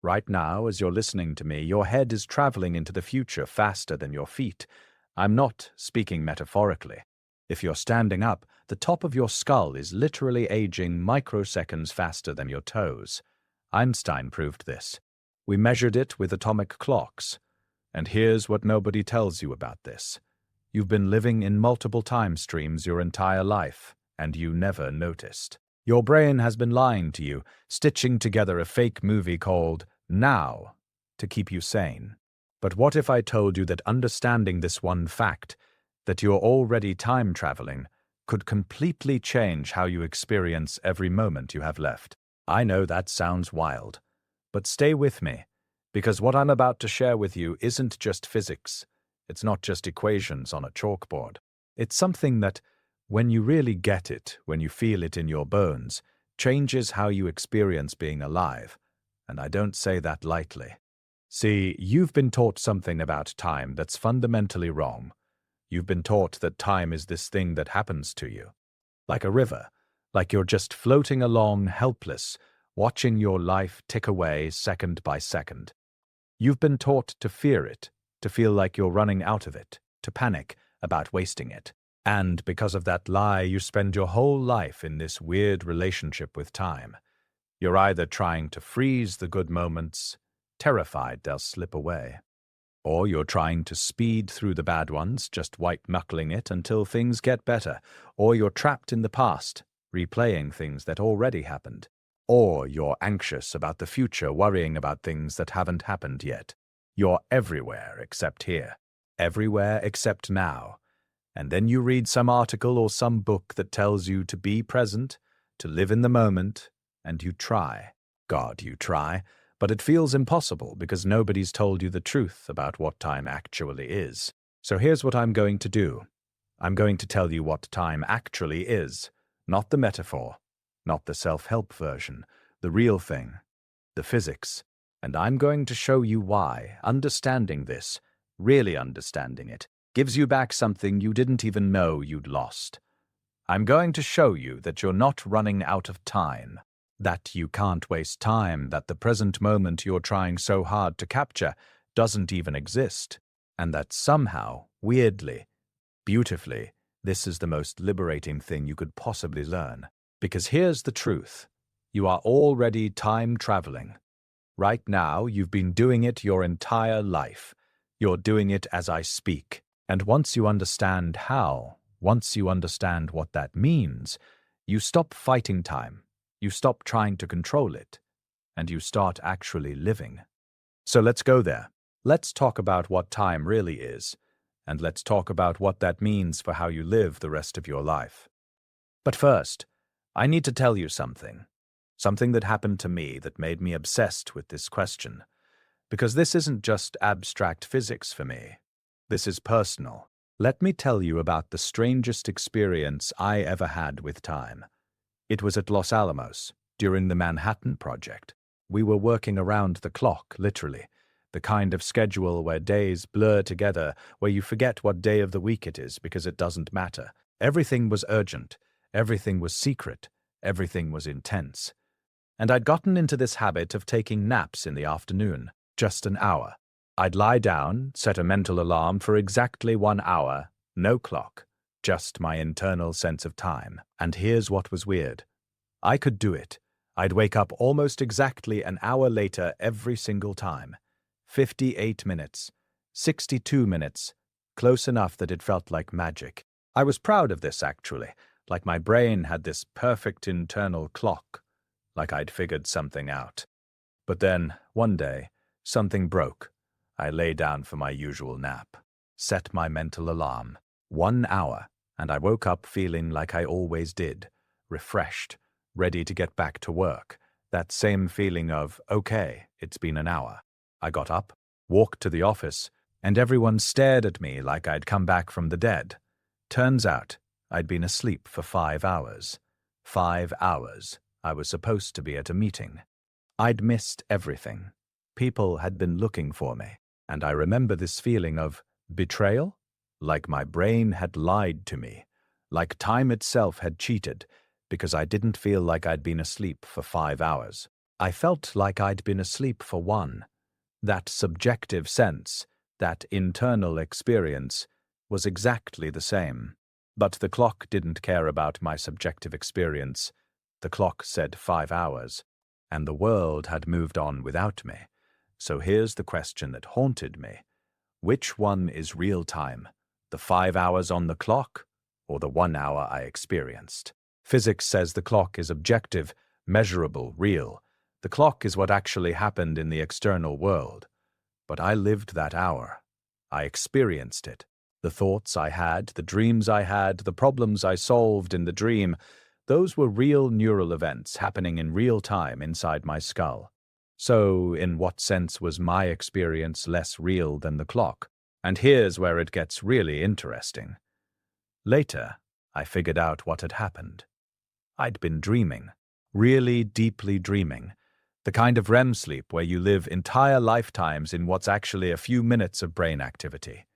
Right now, as you're listening to me, your head is traveling into the future faster than your feet. I'm not speaking metaphorically. If you're standing up, the top of your skull is literally aging microseconds faster than your toes. Einstein proved this. We measured it with atomic clocks. And here's what nobody tells you about this. You've been living in multiple time streams your entire life, and you never noticed. Your brain has been lying to you, stitching together a fake movie called Now to keep you sane. But what if I told you that understanding this one fact, that you're already time traveling, could completely change how you experience every moment you have left? I know that sounds wild, but stay with me, because what I'm about to share with you isn't just physics. It's not just equations on a chalkboard. It's something that, when you really get it, when you feel it in your bones, changes how you experience being alive. And I don't say that lightly. See, you've been taught something about time that's fundamentally wrong. You've been taught that time is this thing that happens to you. Like a river, like you're just floating along helpless, watching your life tick away second by second. You've been taught to fear it, to feel like you're running out of it, to panic about wasting it. And because of that lie, you spend your whole life in this weird relationship with time. You're either trying to freeze the good moments, terrified they'll slip away, or you're trying to speed through the bad ones, just white-knuckling it until things get better, or you're trapped in the past, replaying things that already happened, or you're anxious about the future, worrying about things that haven't happened yet. You're everywhere except here, everywhere except now. And then you read some article or some book that tells you to be present, to live in the moment, and you try. God, you try, but it feels impossible because nobody's told you the truth about what time actually is. So here's what I'm going to do. I'm going to tell you what time actually is, not the metaphor, not the self-help version, the real thing, the physics. And I'm going to show you why understanding this, really understanding it, gives you back something you didn't even know you'd lost. I'm going to show you that you're not running out of time, that you can't waste time, that the present moment you're trying so hard to capture doesn't even exist, and that somehow, weirdly, beautifully, this is the most liberating thing you could possibly learn. Because here's the truth. You are already time traveling. Right now, you've been doing it your entire life. You're doing it as I speak. And once you understand how, once you understand what that means, you stop fighting time, you stop trying to control it, and you start actually living. So let's go there. Let's talk about what time really is, and let's talk about what that means for how you live the rest of your life. But first, I need to tell you something that happened to me that made me obsessed with this question, because this isn't just abstract physics for me. This is personal. Let me tell you about the strangest experience I ever had with time. It was at Los Alamos, during the Manhattan Project. We were working around the clock, literally. The kind of schedule where days blur together, where you forget what day of the week it is because it doesn't matter. Everything was urgent. Everything was secret. Everything was intense. And I'd gotten into this habit of taking naps in the afternoon, just an hour. I'd lie down, set a mental alarm for exactly 1 hour, no clock, just my internal sense of time. And here's what was weird. I could do it. I'd wake up almost exactly an hour later every single time. 58 minutes, 62 minutes, close enough that it felt like magic. I was proud of this, actually, like my brain had this perfect internal clock, like I'd figured something out. But then, one day, something broke. I lay down for my usual nap, set my mental alarm. 1 hour, and I woke up feeling like I always did, refreshed, ready to get back to work. That same feeling of, okay, it's been an hour. I got up, walked to the office, and everyone stared at me like I'd come back from the dead. Turns out, I'd been asleep for 5 hours. 5 hours. I was supposed to be at a meeting. I'd missed everything. People had been looking for me. And I remember this feeling of betrayal, like my brain had lied to me, like time itself had cheated, because I didn't feel like I'd been asleep for 5 hours. I felt like I'd been asleep for one. That subjective sense, that internal experience, was exactly the same. But the clock didn't care about my subjective experience. The clock said 5 hours, and the world had moved on without me. So here's the question that haunted me. Which one is real time? The 5 hours on the clock, or the 1 hour I experienced? Physics says the clock is objective, measurable, real. The clock is what actually happened in the external world. But I lived that hour. I experienced it. The thoughts I had, the dreams I had, the problems I solved in the dream, those were real neural events happening in real time inside my skull. So, in what sense was my experience less real than the clock? And here's where it gets really interesting. Later, I figured out what had happened. I'd been dreaming, really deeply dreaming. The kind of REM sleep where you live entire lifetimes in what's actually a few minutes of brain activity.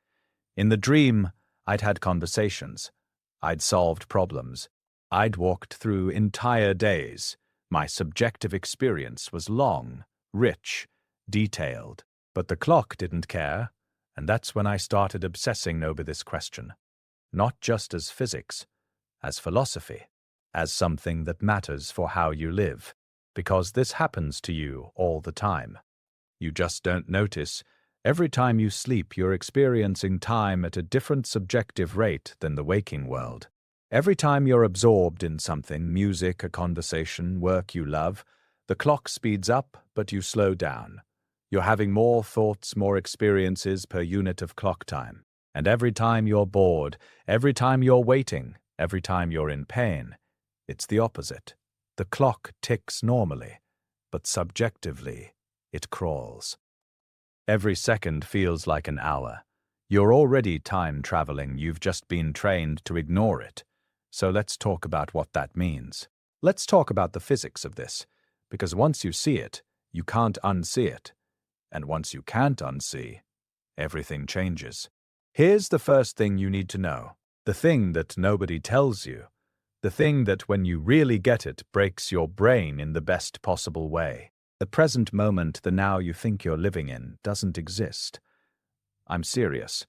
In the dream, I'd had conversations. I'd solved problems. I'd walked through entire days. My subjective experience was long, rich, detailed. But the clock didn't care, and that's when I started obsessing over this question. Not just as physics, as philosophy, as something that matters for how you live. Because this happens to you all the time. You just don't notice. Every time you sleep, you're experiencing time at a different subjective rate than the waking world. Every time you're absorbed in something, music, a conversation, work you love, the clock speeds up, but you slow down. You're having more thoughts, more experiences per unit of clock time. And every time you're bored, every time you're waiting, every time you're in pain, it's the opposite. The clock ticks normally, but subjectively, it crawls. Every second feels like an hour. You're already time traveling, you've just been trained to ignore it. So let's talk about what that means. Let's talk about the physics of this, because once you see it, you can't unsee it. And once you can't unsee, everything changes. Here's the first thing you need to know. The thing that nobody tells you. The thing that, when you really get it, breaks your brain in the best possible way. The present moment, the now you think you're living in, doesn't exist. I'm serious.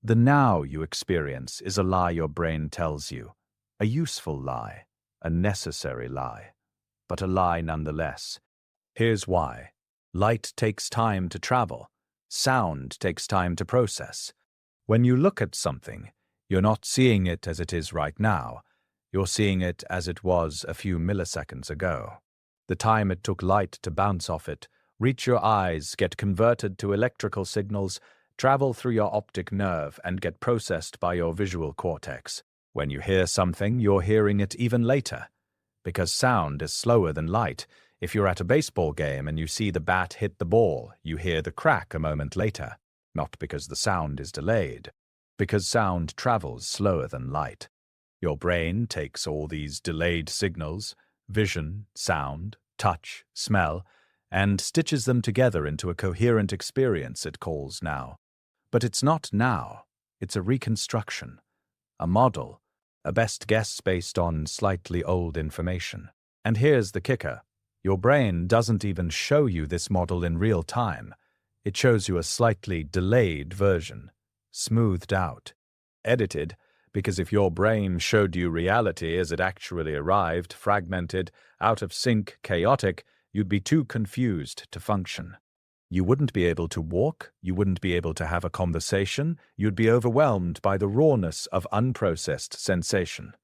The now you experience is a lie your brain tells you. A useful lie, a necessary lie, but a lie nonetheless. Here's why. Light takes time to travel. Sound takes time to process. When you look at something, you're not seeing it as it is right now. You're seeing it as it was a few milliseconds ago. The time it took light to bounce off it, reach your eyes, get converted to electrical signals, travel through your optic nerve, and get processed by your visual cortex. When you hear something, you're hearing it even later. Because sound is slower than light. If you're at a baseball game and you see the bat hit the ball, you hear the crack a moment later. Not because the sound is delayed, because sound travels slower than light. Your brain takes all these delayed signals, vision, sound, touch, smell, and stitches them together into a coherent experience it calls now. But it's not now. It's a reconstruction, a model, a best guess based on slightly old information. And here's the kicker. Your brain doesn't even show you this model in real time. It shows you a slightly delayed version, smoothed out, edited, because if your brain showed you reality as it actually arrived, fragmented, out of sync, chaotic, you'd be too confused to function. You wouldn't be able to walk, you wouldn't be able to have a conversation, you'd be overwhelmed by the rawness of unprocessed sensation.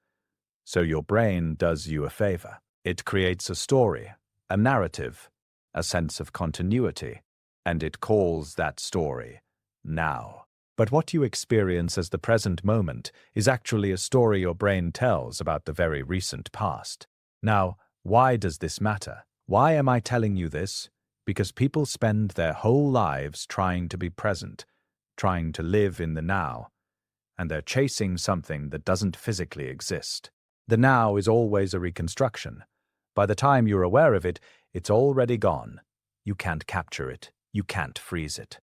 So your brain does you a favor. It creates a story, a narrative, a sense of continuity, and it calls that story now. But what you experience as the present moment is actually a story your brain tells about the very recent past. Now, why does this matter? Why am I telling you this? Because people spend their whole lives trying to be present, trying to live in the now, and they're chasing something that doesn't physically exist. The now is always a reconstruction. By the time you're aware of it, it's already gone. You can't capture it. You can't freeze it.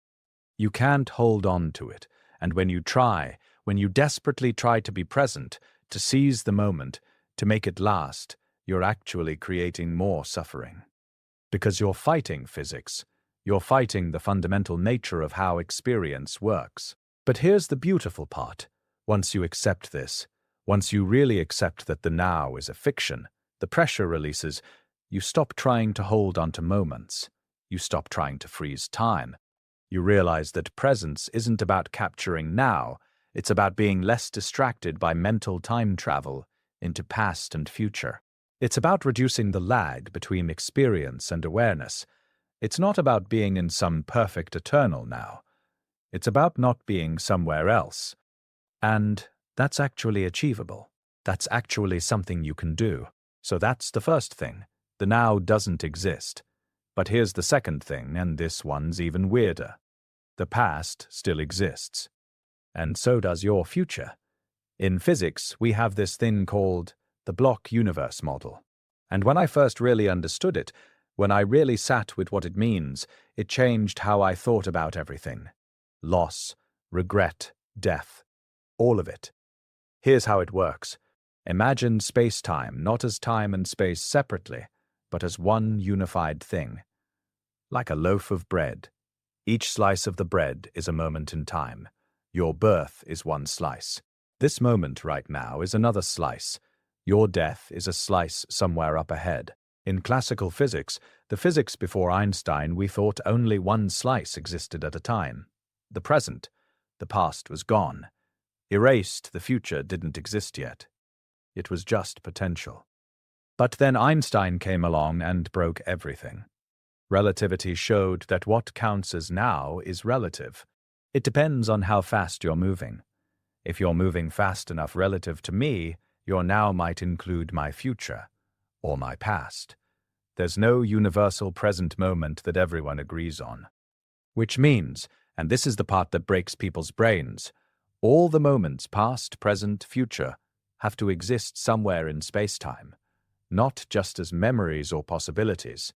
You can't hold on to it, and when you desperately try to be present, to seize the moment, to make it last, you're actually creating more suffering. Because you're fighting physics. You're fighting the fundamental nature of how experience works. But here's the beautiful part. Once you accept this, once you really accept that the now is a fiction, the pressure releases. You stop trying to hold onto moments. You stop trying to freeze time. You realize that presence isn't about capturing now, it's about being less distracted by mental time travel into past and future. It's about reducing the lag between experience and awareness. It's not about being in some perfect eternal now. It's about not being somewhere else. And that's actually achievable. That's actually something you can do. So that's the first thing. The now doesn't exist. But here's the second thing, and this one's even weirder. The past still exists. And so does your future. In physics, we have this thing called the block universe model. And when I first really understood it, when I really sat with what it means, it changed how I thought about everything. Loss, regret, death, all of it. Here's how it works. Imagine space-time not as time and space separately, but as one unified thing. Like a loaf of bread. Each slice of the bread is a moment in time. Your birth is one slice. This moment right now is another slice. Your death is a slice somewhere up ahead. In classical physics, the physics before Einstein, we thought only one slice existed at a time. The present. The past was gone. Erased, the future didn't exist yet. It was just potential. But then Einstein came along and broke everything. Relativity showed that what counts as now is relative. It depends on how fast you're moving. If you're moving fast enough relative to me, your now might include my future, or my past. There's no universal present moment that everyone agrees on. Which means, and this is the part that breaks people's brains, all the moments, past, present, future, have to exist somewhere in space-time, not just as memories or possibilities,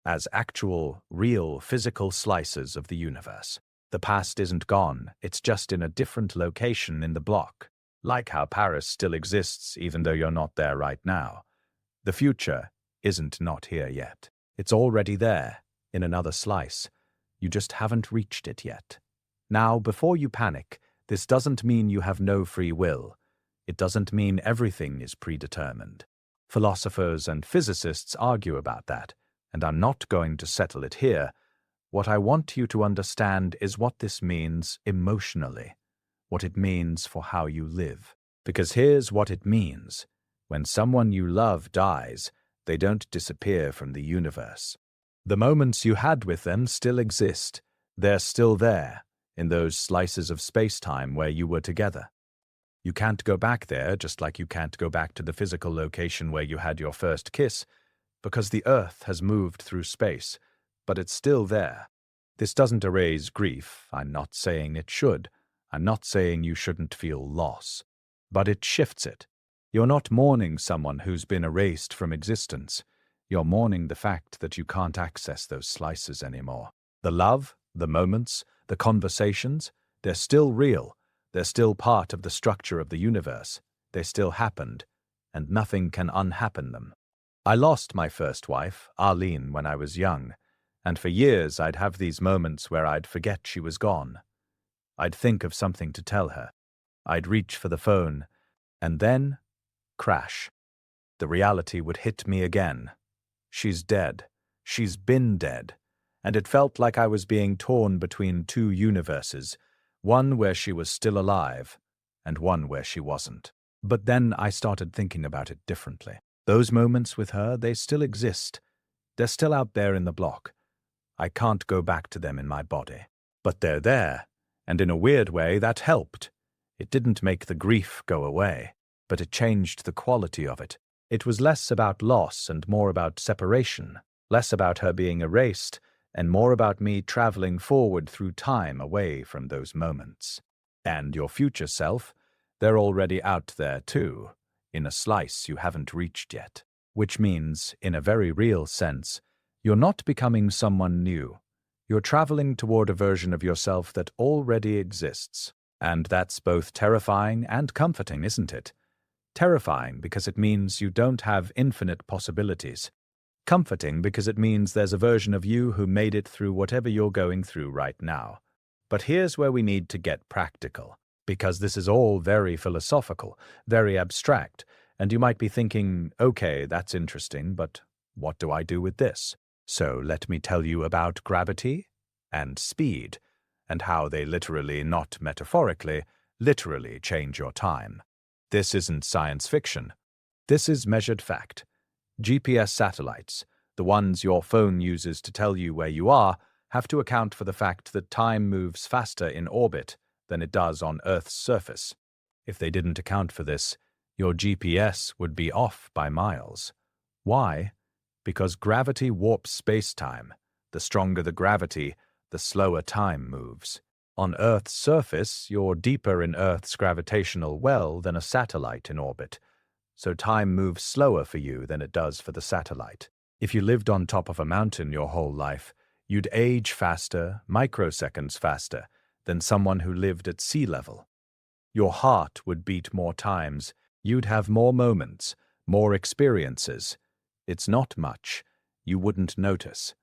as actual, real, physical slices of the universe. The past isn't gone, it's just in a different location in the block, like how Paris still exists even though you're not there right now. The future isn't not here yet. It's already there, in another slice. You just haven't reached it yet. Now, before you panic, this doesn't mean you have no free will. It doesn't mean everything is predetermined. Philosophers and physicists argue about that, and I'm not going to settle it here. What I want you to understand is what this means emotionally, what it means for how you live. Because here's what it means. When someone you love dies, they don't disappear from the universe. The moments you had with them still exist. They're still there, in those slices of space-time where you were together. You can't go back there, just like you can't go back to the physical location where you had your first kiss, because the Earth has moved through space, but it's still there. This doesn't erase grief. I'm not saying it should. I'm not saying you shouldn't feel loss. But it shifts it. You're not mourning someone who's been erased from existence. You're mourning the fact that you can't access those slices anymore. The love, the moments, the conversations, they're still real. They're still part of the structure of the universe. They still happened, and nothing can unhappen them. I lost my first wife, Arlene, when I was young, and for years I'd have these moments where I'd forget she was gone. I'd think of something to tell her. I'd reach for the phone, and then, crash. The reality would hit me again. She's dead. She's been dead. And it felt like I was being torn between two universes, one where she was still alive, and one where she wasn't. But then I started thinking about it differently. Those moments with her, they still exist. They're still out there in the block. I can't go back to them in my body. But they're there, and in a weird way that helped. It didn't make the grief go away, but it changed the quality of it. It was less about loss and more about separation, less about her being erased, and more about me traveling forward through time away from those moments. And your future self, they're already out there too, in a slice you haven't reached yet. Which means, in a very real sense, you're not becoming someone new. You're traveling toward a version of yourself that already exists. And that's both terrifying and comforting, isn't it? Terrifying because it means you don't have infinite possibilities. Comforting because it means there's a version of you who made it through whatever you're going through right now. But here's where we need to get practical, because this is all very philosophical, very abstract, and you might be thinking, okay, that's interesting, but what do I do with this? So let me tell you about gravity and speed, and how they literally, not metaphorically, literally change your time. This isn't science fiction. This is measured fact. GPS satellites, the ones your phone uses to tell you where you are, have to account for the fact that time moves faster in orbit than it does on Earth's surface. If they didn't account for this, your GPS would be off by miles. Why? Because gravity warps space-time. The stronger the gravity, the slower time moves. On Earth's surface, you're deeper in Earth's gravitational well than a satellite in orbit, so time moves slower for you than it does for the satellite. If you lived on top of a mountain your whole life, you'd age faster, microseconds faster, than someone who lived at sea level. Your heart would beat more times, you'd have more moments, more experiences. It's not much, you wouldn't notice.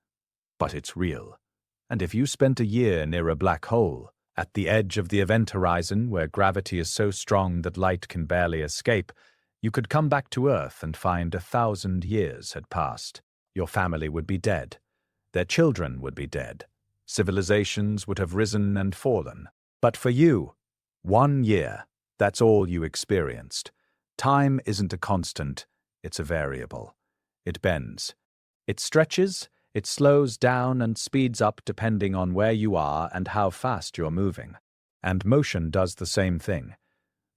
But it's real. And if you spent a year near a black hole, at the edge of the event horizon where gravity is so strong that light can barely escape, you could come back to Earth and find 1,000 years had passed. Your family would be dead. Their children would be dead. Civilizations would have risen and fallen. But for you, 1 year, that's all you experienced. Time isn't a constant, it's a variable. It bends. It stretches, it slows down and speeds up depending on where you are and how fast you're moving. And motion does the same thing.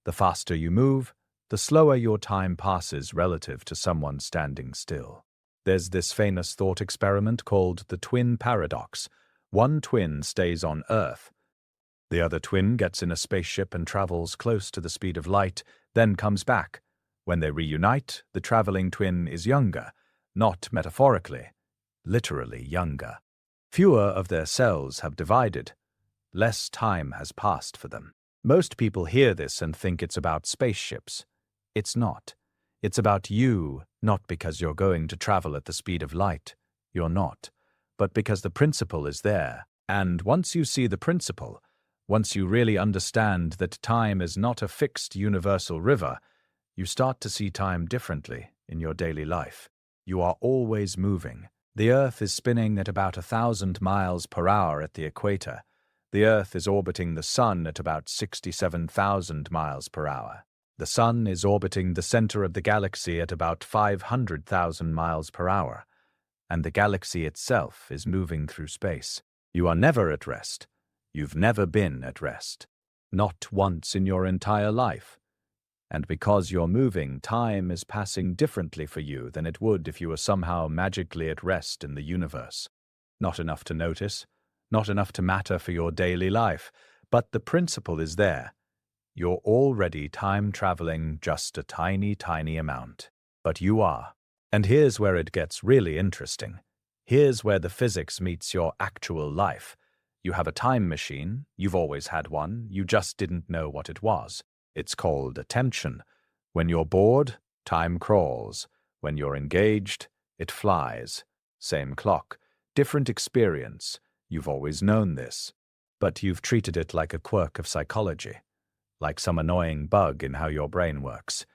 The faster you move, the slower your time passes relative to someone standing still. There's this famous thought experiment called the twin paradox. One twin stays on Earth. The other twin gets in a spaceship and travels close to the speed of light, then comes back. When they reunite, the traveling twin is younger, not metaphorically, literally younger. Fewer of their cells have divided. Less time has passed for them. Most people hear this and think it's about spaceships. It's not. It's about you, not because you're going to travel at the speed of light. You're not. But because the principle is there. And once you see the principle, once you really understand that time is not a fixed universal river, you start to see time differently in your daily life. You are always moving. The Earth is spinning at about 1,000 miles per hour at the equator. The Earth is orbiting the Sun at about 67,000 miles per hour. The Sun is orbiting the center of the galaxy at about 500,000 miles per hour. And the galaxy itself is moving through space. You are never at rest. You've never been at rest. Not once in your entire life. And because you're moving, time is passing differently for you than it would if you were somehow magically at rest in the universe. Not enough to notice, not enough to matter for your daily life, but the principle is there. You're already time-traveling just a tiny, tiny amount. But you are. And here's where it gets really interesting. Here's where the physics meets your actual life. You have a time machine, you've always had one, you just didn't know what it was. It's called attention. When you're bored, time crawls. When you're engaged, it flies. Same clock, different experience. You've always known this. But you've treated it like a quirk of psychology. Like some annoying bug in how your brain works.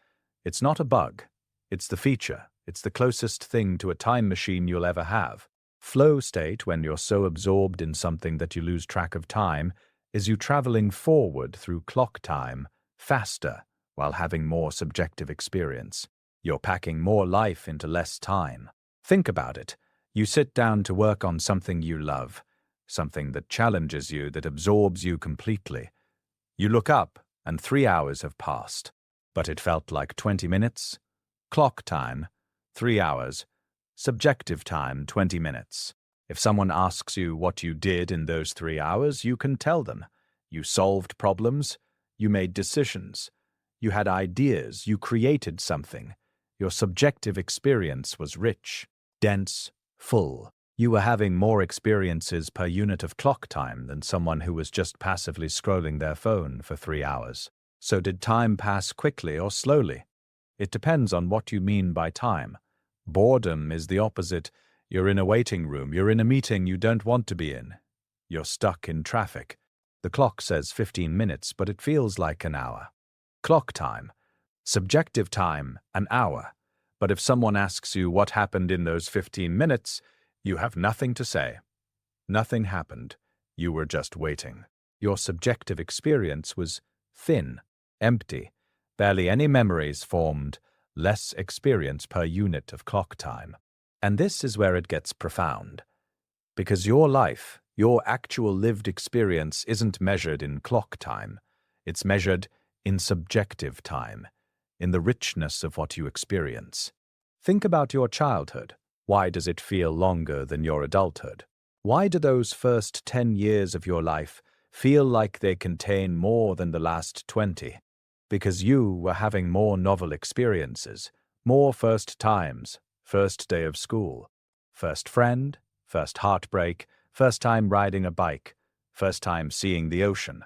It's not a bug. It's the feature. It's the closest thing to a time machine you'll ever have. Flow state, when you're so absorbed in something that you lose track of time, is you traveling forward through clock time, faster, while having more subjective experience. You're packing more life into less time. Think about it. You sit down to work on something you love, something that challenges you, that absorbs you completely. You look up, and 3 hours have passed. But it felt like 20 minutes. Clock time, 3 hours. Subjective time, 20 minutes. If someone asks you what you did in those 3 hours, you can tell them. You solved problems. You made decisions. You had ideas. You created something. Your subjective experience was rich, dense, full. You were having more experiences per unit of clock time than someone who was just passively scrolling their phone for 3 hours. So did time pass quickly or slowly? It depends on what you mean by time. Boredom is the opposite. You're in a waiting room, you're in a meeting you don't want to be in. You're stuck in traffic. The clock says 15 minutes, but it feels like an hour. Clock time. Subjective time, an hour. But if someone asks you what happened in those 15 minutes, you have nothing to say. Nothing happened. You were just waiting. Your subjective experience was thin, empty, barely any memories formed, less experience per unit of clock time. And this is where it gets profound. Because your life, your actual lived experience isn't measured in clock time. It's measured in subjective time, in the richness of what you experience. Think about your childhood. Why does it feel longer than your adulthood? Why do those first 10 years of your life feel like they contain more than the last 20? Because you were having more novel experiences, more first times, first day of school, first friend, first heartbreak, first time riding a bike, first time seeing the ocean.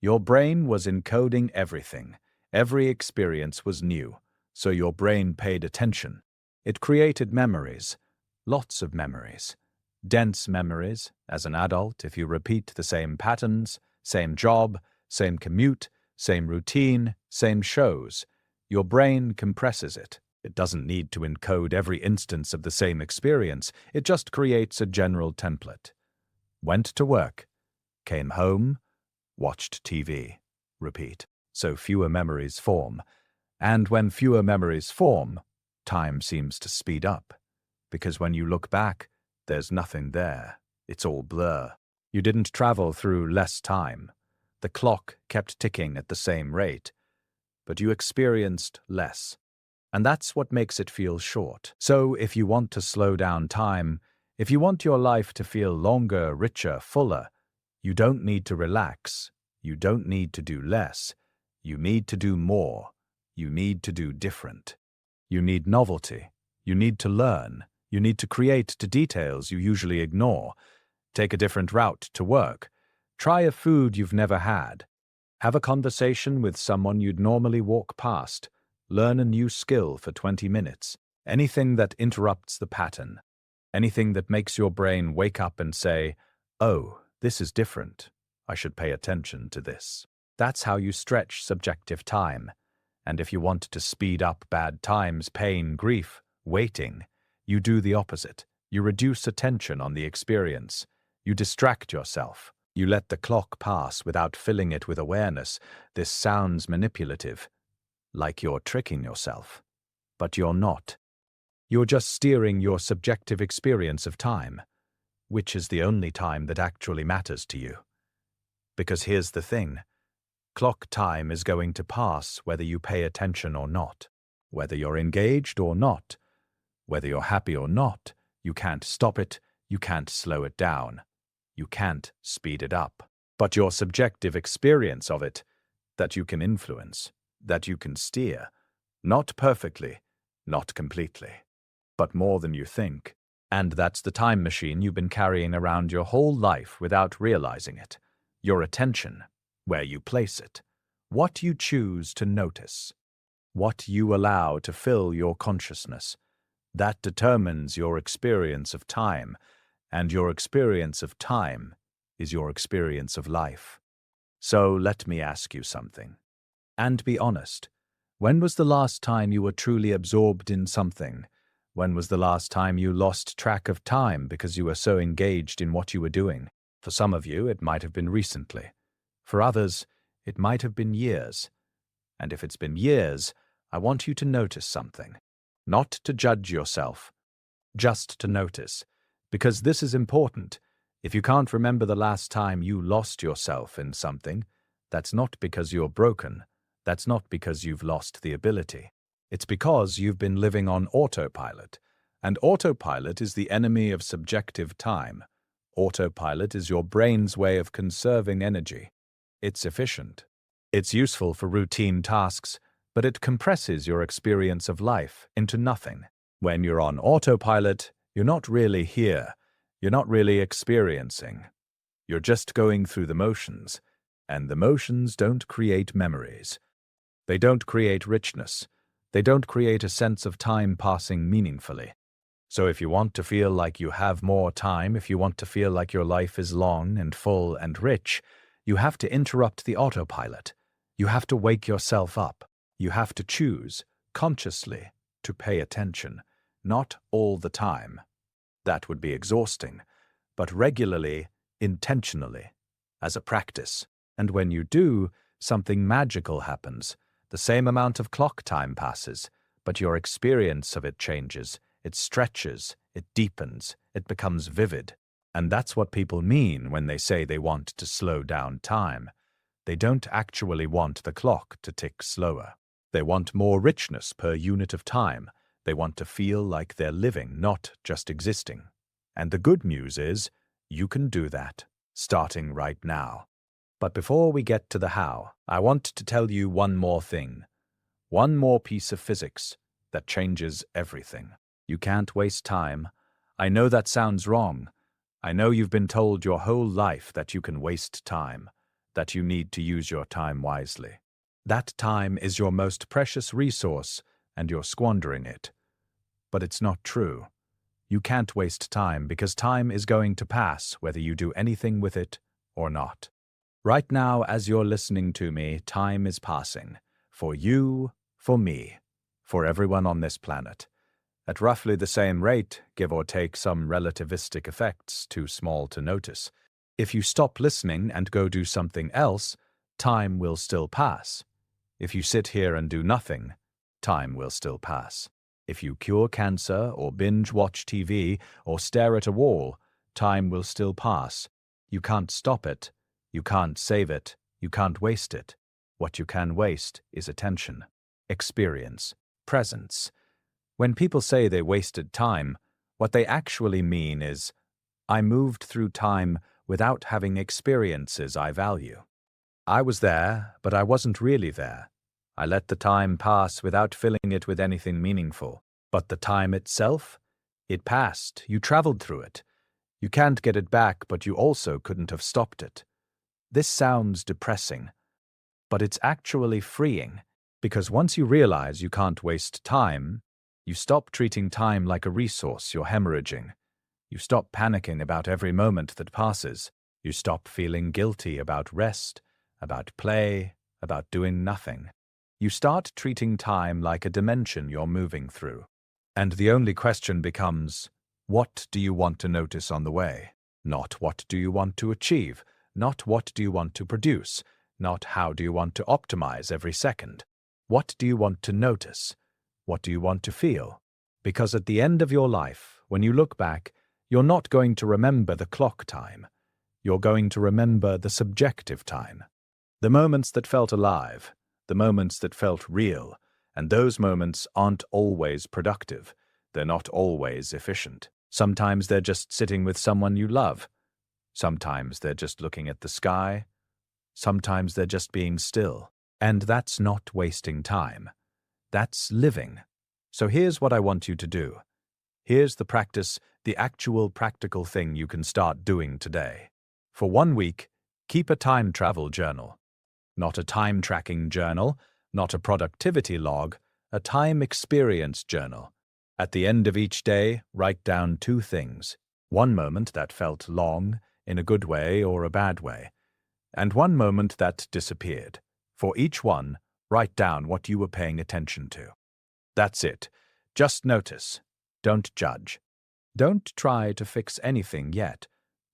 Your brain was encoding everything. Every experience was new, so your brain paid attention. It created memories, lots of memories. Dense memories, as an adult, if you repeat the same patterns, same job, same commute, same routine, same shows. Your brain compresses it. It doesn't need to encode every instance of the same experience. It just creates a general template. Went to work, came home, watched TV. Repeat. So fewer memories form. And when fewer memories form, time seems to speed up. Because when you look back, there's nothing there. It's all blur. You didn't travel through less time. The clock kept ticking at the same rate. But you experienced less. And that's what makes it feel short. So if you want to slow down time, if you want your life to feel longer, richer, fuller, you don't need to relax. You don't need to do less. You need to do more. You need to do different. You need novelty. You need to learn. You need to create to details you usually ignore. Take a different route to work. Try a food you've never had. Have a conversation with someone you'd normally walk past. Learn a new skill for 20 minutes. Anything that interrupts the pattern. Anything that makes your brain wake up and say, "Oh, this is different. I should pay attention to this." That's how you stretch subjective time. And if you want to speed up bad times, pain, grief, waiting, you do the opposite. You reduce attention on the experience. You distract yourself. You let the clock pass without filling it with awareness. This sounds manipulative, like you're tricking yourself. But you're not. You're just steering your subjective experience of time, which is the only time that actually matters to you. Because here's the thing. Clock time is going to pass whether you pay attention or not. Whether you're engaged or not. Whether you're happy or not, you can't stop it, you can't slow it down. You can't speed it up. But your subjective experience of it, that you can influence, that you can steer, not perfectly, not completely, but more than you think. And that's the time machine you've been carrying around your whole life without realizing it. Your attention, where you place it, what you choose to notice, what you allow to fill your consciousness. That determines your experience of time, and your experience of time is your experience of life. So let me ask you something. And be honest. When was the last time you were truly absorbed in something? When was the last time you lost track of time because you were so engaged in what you were doing? For some of you, it might have been recently. For others, it might have been years. And if it's been years, I want you to notice something. Not to judge yourself, just to notice. Because this is important. If you can't remember the last time you lost yourself in something, that's not because you're broken. That's not because you've lost the ability. It's because you've been living on autopilot. And autopilot is the enemy of subjective time. Autopilot is your brain's way of conserving energy. It's efficient. It's useful for routine tasks, but it compresses your experience of life into nothing. When you're on autopilot, you're not really here. You're not really experiencing. You're just going through the motions, and the motions don't create memories. They don't create richness. They don't create a sense of time passing meaningfully. So if you want to feel like you have more time, if you want to feel like your life is long and full and rich, you have to interrupt the autopilot. You have to wake yourself up. You have to choose, consciously, to pay attention. Not all the time. That would be exhausting. But regularly, intentionally, as a practice. And when you do, something magical happens. The same amount of clock time passes, but your experience of it changes. It stretches, it deepens, it becomes vivid. And that's what people mean when they say they want to slow down time. They don't actually want the clock to tick slower. They want more richness per unit of time. They want to feel like they're living, not just existing. And the good news is, you can do that, starting right now. But before we get to the how, I want to tell you one more thing. One more piece of physics that changes everything. You can't waste time. I know that sounds wrong. I know you've been told your whole life that you can waste time, that you need to use your time wisely. That time is your most precious resource, and you're squandering it. But it's not true. You can't waste time because time is going to pass whether you do anything with it or not. Right now, as you're listening to me, time is passing. For you, for me, for everyone on this planet. At roughly the same rate, give or take some relativistic effects too small to notice. If you stop listening and go do something else, time will still pass. If you sit here and do nothing, time will still pass. If you cure cancer or binge-watch TV or stare at a wall, time will still pass. You can't stop it. You can't save it. You can't waste it. What you can waste is attention, experience, presence. When people say they wasted time, what they actually mean is, I moved through time without having experiences I value. I was there, but I wasn't really there. I let the time pass without filling it with anything meaningful. But the time itself? It passed. You traveled through it. You can't get it back, but you also couldn't have stopped it. This sounds depressing, but it's actually freeing, because once you realize you can't waste time, you stop treating time like a resource you're hemorrhaging. You stop panicking about every moment that passes. You stop feeling guilty about rest, about play, about doing nothing. You start treating time like a dimension you're moving through. And the only question becomes, what do you want to notice on the way? Not what do you want to achieve, not what do you want to produce, not how do you want to optimize every second. What do you want to notice? What do you want to feel? Because at the end of your life, when you look back, you're not going to remember the clock time. You're going to remember the subjective time. The moments that felt alive, the moments that felt real, and those moments aren't always productive. They're not always efficient. Sometimes they're just sitting with someone you love. Sometimes they're just looking at the sky. Sometimes they're just being still. And that's not wasting time. That's living. So here's what I want you to do. Here's the practice, the actual practical thing you can start doing today. For 1 week, keep a time travel journal. Not a time-tracking journal, not a productivity log, a time experience journal. At the end of each day, write down 2 things. One moment that felt long, in a good way or a bad way, and one moment that disappeared. For each one, write down what you were paying attention to. That's it. Just notice. Don't judge. Don't try to fix anything yet.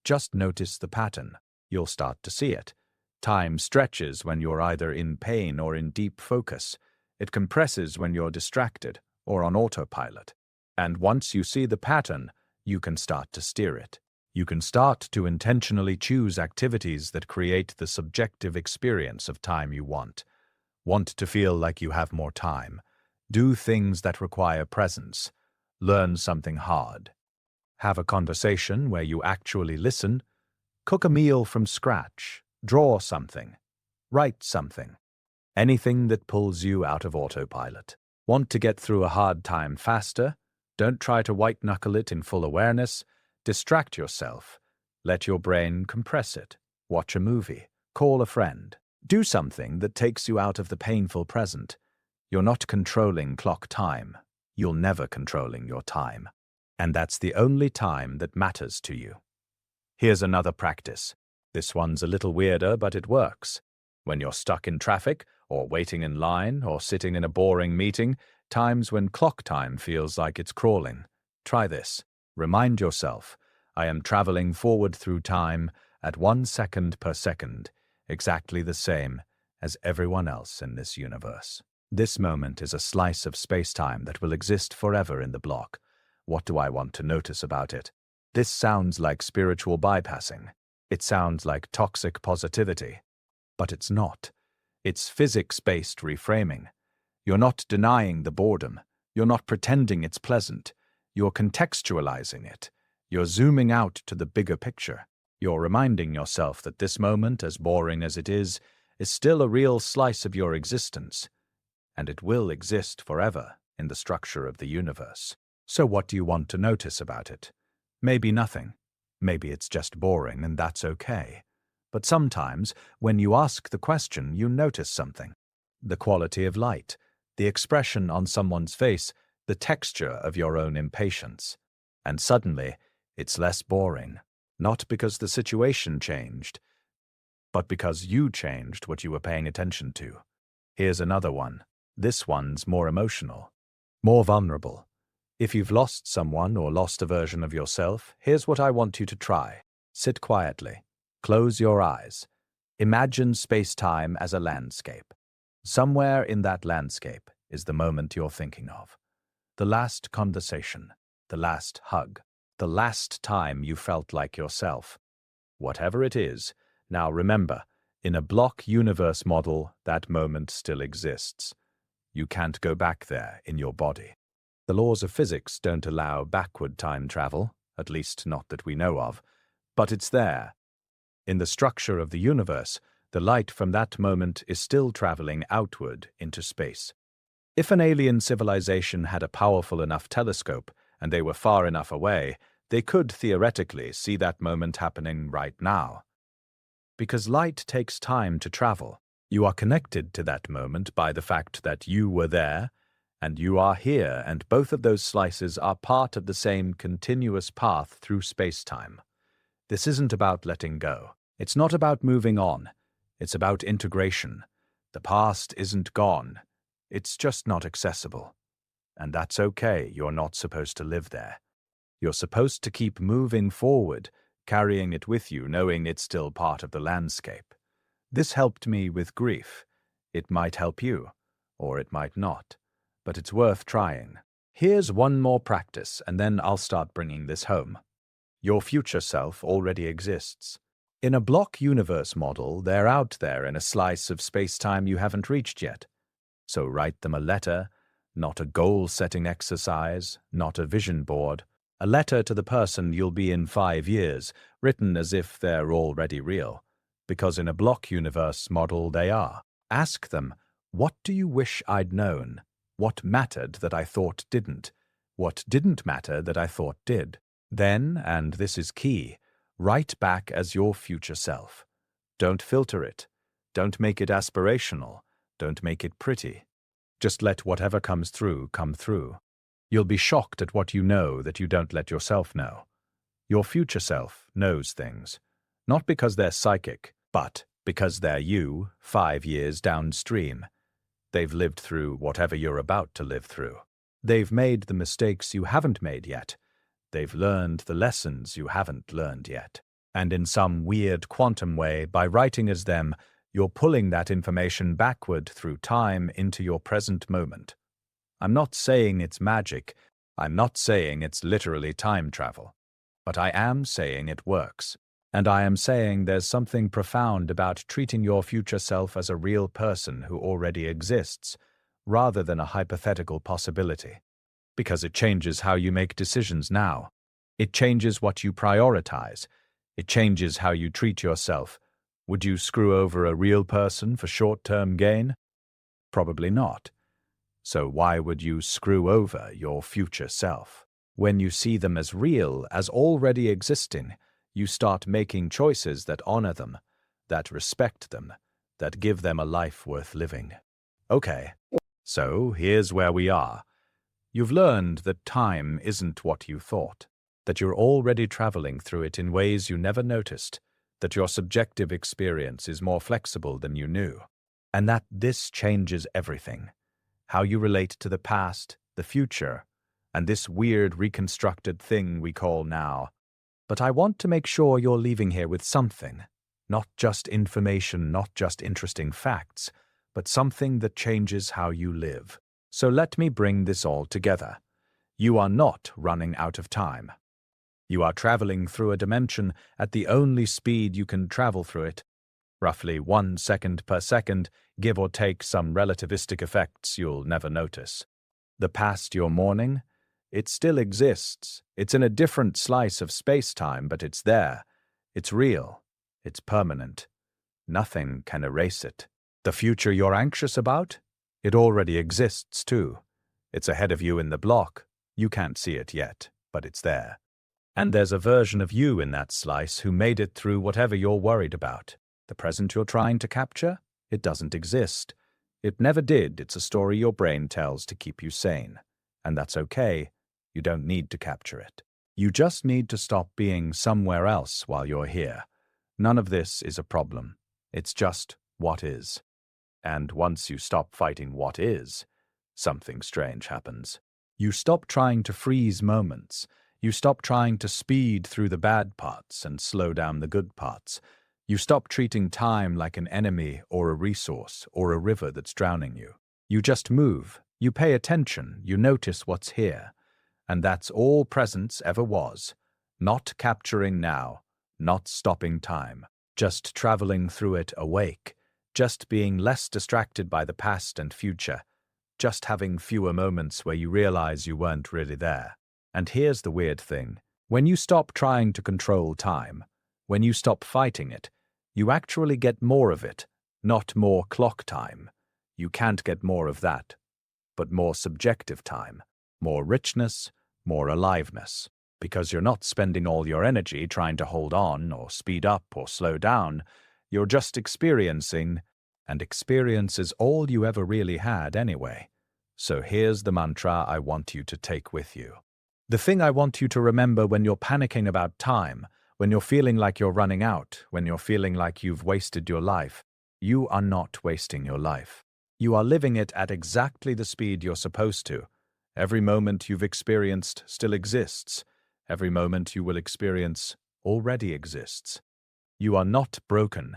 Just notice the pattern. You'll start to see it. Time stretches when you're either in pain or in deep focus. It compresses when you're distracted or on autopilot. And once you see the pattern, you can start to steer it. You can start to intentionally choose activities that create the subjective experience of time you want. Want to feel like you have more time. Do things that require presence. Learn something hard. Have a conversation where you actually listen. Cook a meal from scratch. Draw something. Write something. Anything that pulls you out of autopilot. Want to get through a hard time faster? Don't try to white-knuckle it in full awareness. Distract yourself. Let your brain compress it. Watch a movie. Call a friend. Do something that takes you out of the painful present. You're not controlling clock time. You're never controlling your time. And that's the only time that matters to you. Here's another practice. This one's a little weirder, but it works. When you're stuck in traffic, or waiting in line, or sitting in a boring meeting, times when clock time feels like it's crawling. Try this. Remind yourself, I am traveling forward through time at 1 second per second, exactly the same as everyone else in this universe. This moment is a slice of space-time that will exist forever in the block. What do I want to notice about it? This sounds like spiritual bypassing. It sounds like toxic positivity. But it's not. It's physics-based reframing. You're not denying the boredom. You're not pretending it's pleasant. You're contextualizing it. You're zooming out to the bigger picture. You're reminding yourself that this moment, as boring as it is still a real slice of your existence. And it will exist forever in the structure of the universe. So what do you want to notice about it? Maybe nothing. Maybe it's just boring, and that's okay. But sometimes, when you ask the question, you notice something. The quality of light, the expression on someone's face, the texture of your own impatience. And suddenly, it's less boring. Not because the situation changed, but because you changed what you were paying attention to. Here's another one. This one's more emotional, more vulnerable. If you've lost someone or lost a version of yourself, here's what I want you to try. Sit quietly. Close your eyes. Imagine space-time as a landscape. Somewhere in that landscape is the moment you're thinking of. The last conversation, the last hug, the last time you felt like yourself. Whatever it is, now remember, in a block universe model, that moment still exists. You can't go back there in your body. The laws of physics don't allow backward time travel, at least not that we know of, but it's there. In the structure of the universe, the light from that moment is still traveling outward into space. If an alien civilization had a powerful enough telescope and they were far enough away, they could theoretically see that moment happening right now. Because light takes time to travel, you are connected to that moment by the fact that you were there, and you are here, and both of those slices are part of the same continuous path through space-time. This isn't about letting go. It's not about moving on. It's about integration. The past isn't gone. It's just not accessible. And that's okay. You're not supposed to live there. You're supposed to keep moving forward, carrying it with you, knowing it's still part of the landscape. This helped me with grief. It might help you, or it might not, but it's worth trying. Here's one more practice, and then I'll start bringing this home. Your future self already exists. In a block universe model, they're out there in a slice of space-time you haven't reached yet. So write them a letter, not a goal-setting exercise, not a vision board. A letter to the person you'll be in 5 years, written as if they're already real. Because in a block universe model they are. Ask them, what do you wish I'd known? What mattered that I thought didn't? What didn't matter that I thought did? Then, and this is key, write back as your future self. Don't filter it. Don't make it aspirational. Don't make it pretty. Just let whatever comes through come through. You'll be shocked at what you know that you don't let yourself know. Your future self knows things. Not because they're psychic, but because they're you 5 years downstream. They've lived through whatever you're about to live through. They've made the mistakes you haven't made yet. They've learned the lessons you haven't learned yet. And in some weird quantum way, by writing as them, you're pulling that information backward through time into your present moment. I'm not saying it's magic. I'm not saying it's literally time travel. But I am saying it works. And I am saying there's something profound about treating your future self as a real person who already exists, rather than a hypothetical possibility. Because it changes how you make decisions now. It changes what you prioritize. It changes how you treat yourself. Would you screw over a real person for short-term gain? Probably not. So why would you screw over your future self? When you see them as real, as already existing, you start making choices that honor them, that respect them, that give them a life worth living. Okay, So here's where we are. You've learned that time isn't what you thought, that you're already traveling through it in ways you never noticed, that your subjective experience is more flexible than you knew, and that this changes everything. How you relate to the past, the future, and this weird reconstructed thing we call now. But I want to make sure you're leaving here with something, not just information, not just interesting facts, but something that changes how you live. So let me bring this all together. You are not running out of time. You are traveling through a dimension at the only speed you can travel through it, roughly 1 second per second, give or take some relativistic effects you'll never notice. The past you're mourning, it still exists. It's in a different slice of space-time, but it's there. It's real. It's permanent. Nothing can erase it. The future you're anxious about? It already exists, too. It's ahead of you in the block. You can't see it yet, but it's there. And there's a version of you in that slice who made it through whatever you're worried about. The present you're trying to capture? It doesn't exist. It never did. It's a story your brain tells to keep you sane. And that's okay. You don't need to capture it. You just need to stop being somewhere else while you're here. None of this is a problem. It's just what is. And once you stop fighting what is, something strange happens. You stop trying to freeze moments. You stop trying to speed through the bad parts and slow down the good parts. You stop treating time like an enemy or a resource or a river that's drowning you. You just move. You pay attention. You notice what's here. And that's all presence ever was. Not capturing now. Not stopping time. Just traveling through it awake. Just being less distracted by the past and future. Just having fewer moments where you realize you weren't really there. And here's the weird thing. When you stop trying to control time, when you stop fighting it, you actually get more of it, not more clock time. You can't get more of that, but more subjective time, more richness, more aliveness. Because you're not spending all your energy trying to hold on or speed up or slow down. You're just experiencing, and experience is all you ever really had anyway. So here's the mantra I want you to take with you. The thing I want you to remember when you're panicking about time, when you're feeling like you're running out, when you're feeling like you've wasted your life, you are not wasting your life. You are living it at exactly the speed you're supposed to. Every moment you've experienced still exists. Every moment you will experience already exists. You are not broken.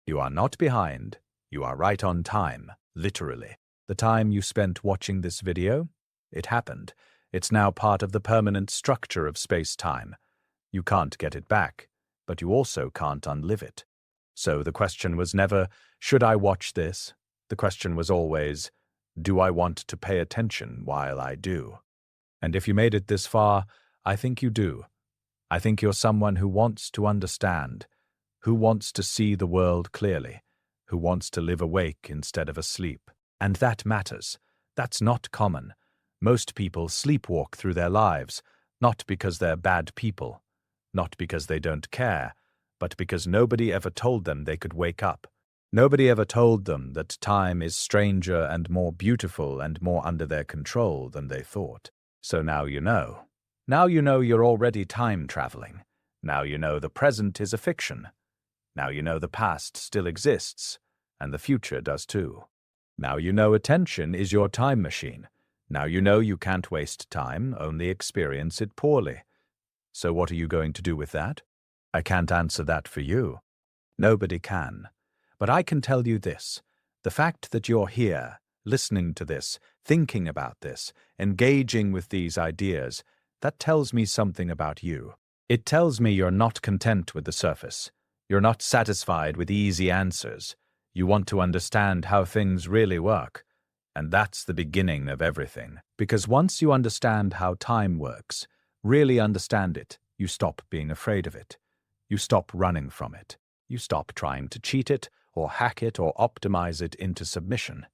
You are not behind. You are right on time, literally. The time you spent watching this video, it happened. It's now part of the permanent structure of space-time. You can't get it back, but you also can't unlive it. So the question was never, should I watch this? The question was always, do I want to pay attention while I do? And if you made it this far, I think you do. I think you're someone who wants to understand, who wants to see the world clearly, who wants to live awake instead of asleep. And that matters. That's not common. Most people sleepwalk through their lives, not because they're bad people, not because they don't care, but because nobody ever told them they could wake up. Nobody ever told them that time is stranger and more beautiful and more under their control than they thought. So now you know. Now you know you're already time traveling. Now you know the present is a fiction. Now you know the past still exists, and the future does too. Now you know attention is your time machine. Now you know you can't waste time, only experience it poorly. So what are you going to do with that? I can't answer that for you. Nobody can. But I can tell you this. The fact that you're here, listening to this, thinking about this, engaging with these ideas, that tells me something about you. It tells me you're not content with the surface. You're not satisfied with easy answers. You want to understand how things really work. And that's the beginning of everything. Because once you understand how time works, really understand it, you stop being afraid of it. You stop running from it. You stop trying to cheat it, or hack it, or optimize it into submission.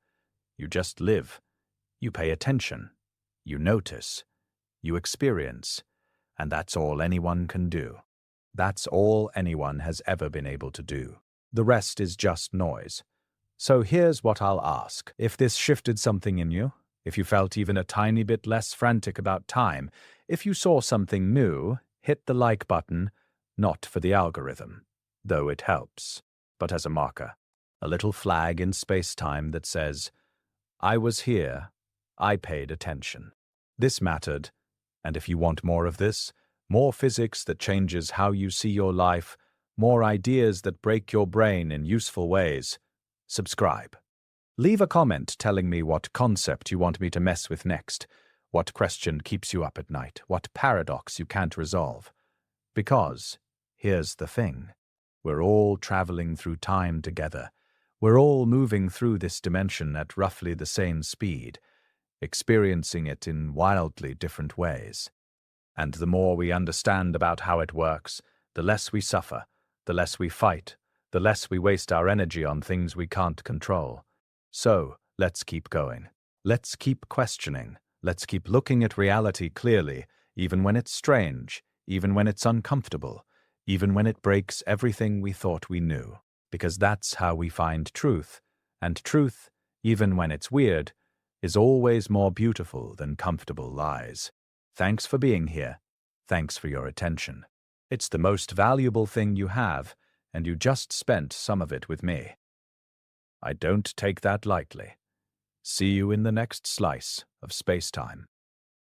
You just live. You pay attention. You notice. You experience. And that's all anyone can do. That's all anyone has ever been able to do. The rest is just noise. So here's what I'll ask. If this shifted something in you, if you felt even a tiny bit less frantic about time, if you saw something new, hit the like button, not for the algorithm, though it helps, but as a marker. A little flag in space-time that says, I was here, I paid attention. This mattered, and if you want more of this, more physics that changes how you see your life, more ideas that break your brain in useful ways, subscribe. Leave a comment telling me what concept you want me to mess with next, what question keeps you up at night, what paradox you can't resolve. Because, here's the thing, we're all traveling through time together. We're all moving through this dimension at roughly the same speed, experiencing it in wildly different ways. And the more we understand about how it works, the less we suffer, the less we fight, the less we waste our energy on things we can't control. So, let's keep going. Let's keep questioning. Let's keep looking at reality clearly, even when it's strange, even when it's uncomfortable, even when it breaks everything we thought we knew. Because that's how we find truth. And truth, even when it's weird, is always more beautiful than comfortable lies. Thanks for being here. Thanks for your attention. It's the most valuable thing you have, and you just spent some of it with me. I don't take that lightly. See you in the next slice of space-time.